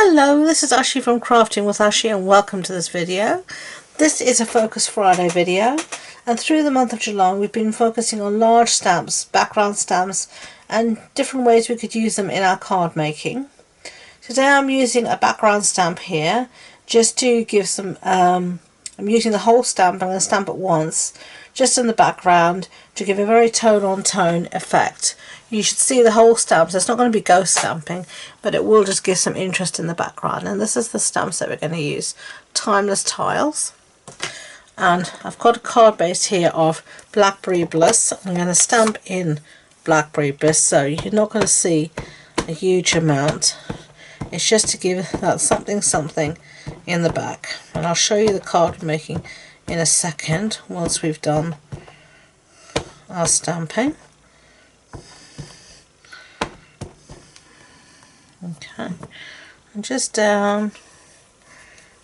Hello, this is Ashee from Crafting with Ashee and welcome to this video. This is a Focus Friday video, and through the month of July we've been focusing on large stamps, background stamps, and different ways we could use them in our card making. Today I'm using a background stamp here just to give some, I'm using the whole stamp. I'm going to stamp it once just in the background to give a very tone-on-tone effect. You should see the whole stamps. It's not going to be ghost stamping, but it will just give some interest in the background. And this is the stamps that we're going to use. Timeless Tiles. And I've got a card base here of Blackberry Bliss. I'm going to stamp in Blackberry Bliss, so you're not going to see a huge amount. It's just to give that something in the back. And I'll show you the card making in a second once we've done our stamping. Okay, and just down,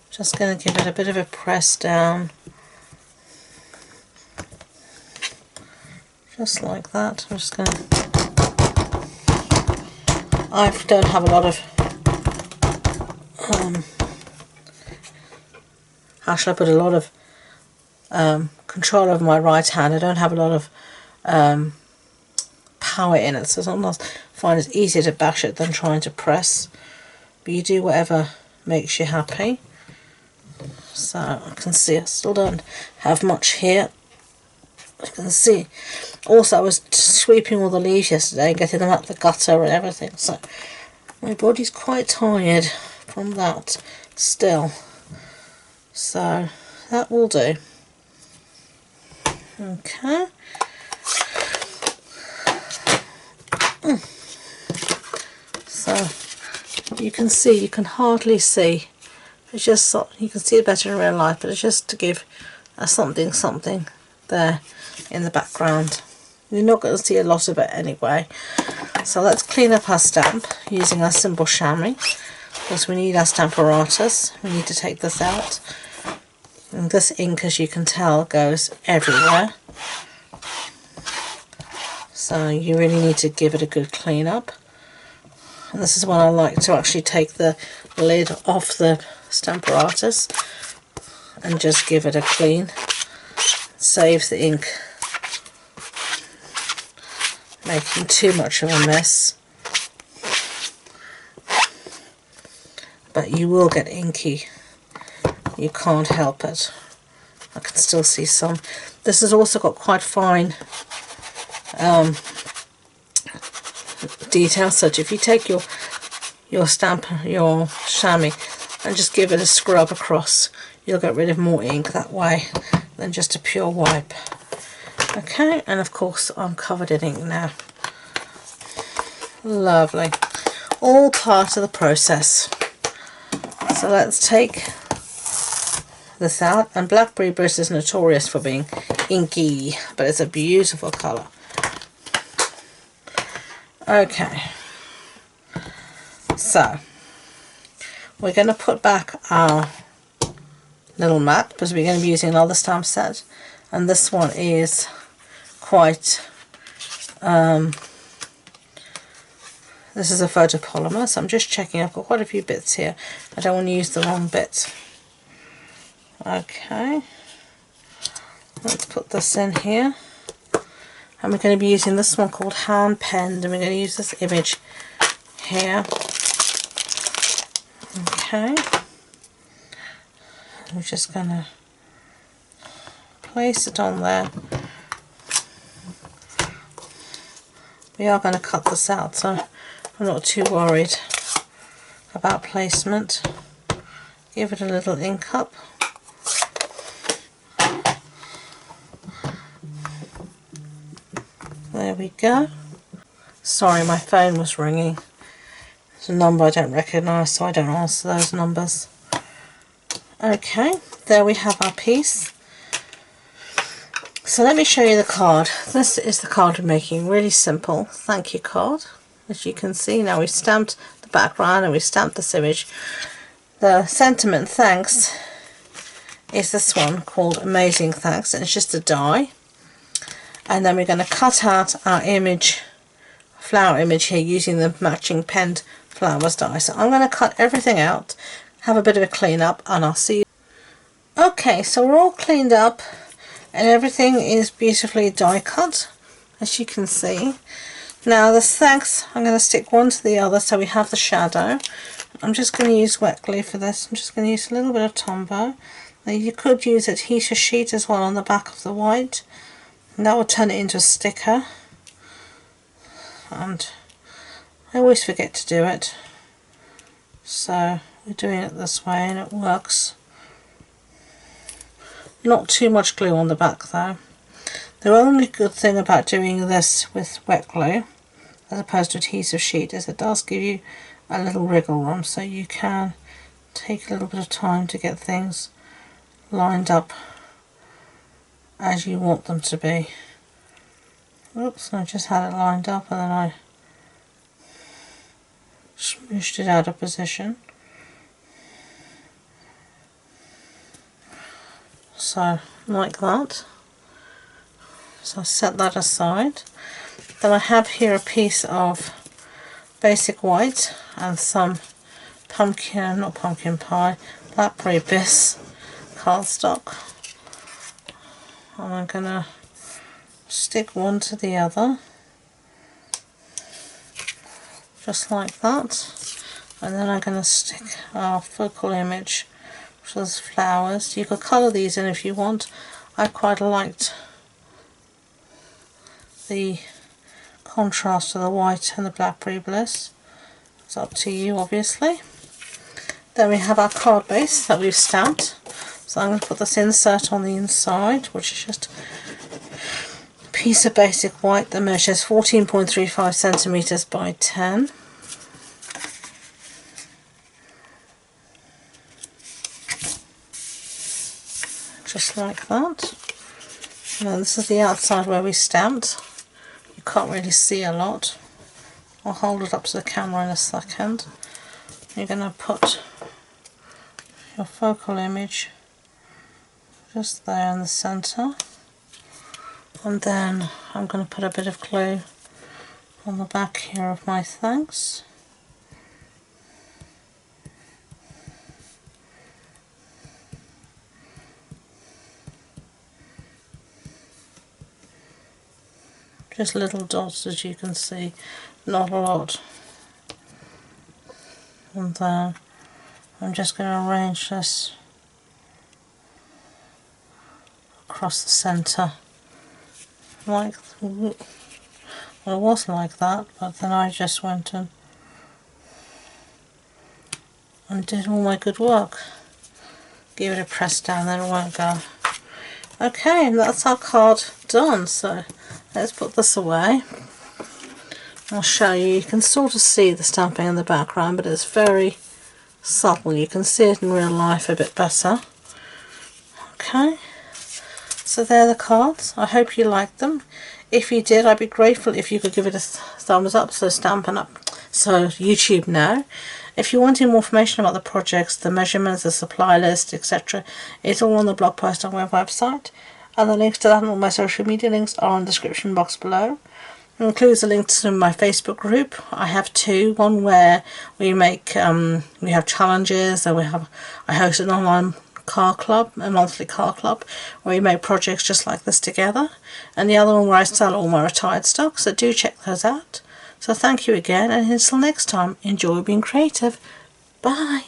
just going to give it a bit of a press down, just like that. I'm just going to, I don't have a lot of, how shall I put, a lot of control over my right hand. I don't have a lot of power in it, so sometimes I find it's easier to bash it than trying to press, but you do whatever makes you happy. So I can see I still don't have much here. You can see also I was sweeping all the leaves yesterday and getting them out the gutter and everything, so my body's quite tired from that still, so that will do. Okay. So you can see, you can hardly see, it's just so, you can see it better in real life, but it's just to give a something there in the background. You're not going to see a lot of it anyway. So let's clean up our stamp using our simple chamois, because we need our stamp apparatus. We need to take this out, and this ink, as you can tell, goes everywhere. So you really need to give it a good clean up. And this is when I like to actually take the lid off the stamp apparatus and just give it a clean. It saves the ink making too much of a mess. But you will get inky. You can't help it. I can still see some. This has also got quite fine detail, such if you take your chamois and just give it a scrub across, you'll get rid of more ink that way than just a pure wipe. Okay, and of course I'm covered in ink now. Lovely. All part of the process. So let's take this out, and Blackberry Bliss is notorious for being inky, but it's a beautiful colour. Okay, so we're going to put back our little mat because we're going to be using another stamp set, and this one is quite, this is a photopolymer, so I'm just checking. I've got quite a few bits here. I don't want to use the wrong bit. Okay, let's put this in here. And we're going to be using this one called Hand Penned, and we're going to use this image here. Okay. We're just going to place it on there. We are going to cut this out, so I'm not too worried about placement. Give it a little ink up. There we go. Sorry, my phone was ringing. It's a number I don't recognise, so I don't answer those numbers. Okay, there we have our piece. So let me show you the card. This is the card we're making. Really simple thank you card. As you can see, now we've stamped the background and we've stamped this image. The sentiment thanks is this one called Amazing Thanks, and it's just a die. And then we're going to cut out our image, flower image here, using the matching penned flowers die. So I'm going to cut everything out, have a bit of a clean up, and I'll see you. Okay, so we're all cleaned up and everything is beautifully die cut, as you can see. Now the thanks, I'm going to stick one to the other so we have the shadow. I'm just going to use wet glue for this. I'm just going to use a little bit of Tombow. Now you could use adhesive sheet as well on the back of the white, and that will turn it into a sticker. And I always forget to do it, so we're doing it this way and it works. Not too much glue on the back though. The only good thing about doing this with wet glue as opposed to adhesive sheet is it does give you a little wriggle room, so you can take a little bit of time to get things lined up as you want them to be. Oops, I just had it lined up and then I smooshed it out of position. So like that. So I set that aside. Then I have here a piece of basic white and some pumpkin, not pumpkin pie, blackberry bis cardstock. And I'm going to stick one to the other, just like that. And then I'm going to stick our focal image, which is flowers. You could colour these in if you want. I quite liked the contrast to the white and the blackberry bliss. It's up to you obviously. Then we have our card base that we've stamped. So I'm going to put this insert on the inside, which is just a piece of basic white that measures 14.35 centimeters by 10. Just like that. And this is the outside where we stamped. You can't really see a lot. I'll hold it up to the camera in a second. You're going to put your focal image just there in the centre, and then I'm going to put a bit of glue on the back here of my thanks. Just little dots, as you can see, not a lot. And then I'm just going to arrange this across the centre, like, well, it was like that, but then I just went and did all my good work. Give it a press down, then it won't go. Okay, and that's our card done, so let's put this away. I'll show you. You can sort of see the stamping in the background, but it's very subtle. You can see it in real life a bit better. Okay, so they're the cards. I hope you liked them. If you did, I'd be grateful if you could give it a thumbs up so Stampin' Up, so YouTube know. If you want more information about the projects, the measurements, the supply list, etc., it's all on the blog post on my website, and the links to that and all my social media links are in the description box below. It includes a link to my Facebook group. I have two. One where we make we have challenges, and I host an online car club, a monthly car club, where we make projects just like this together, and the other one where I sell all my retired stock, so do check those out. So thank you again, and until next time, enjoy being creative. Bye.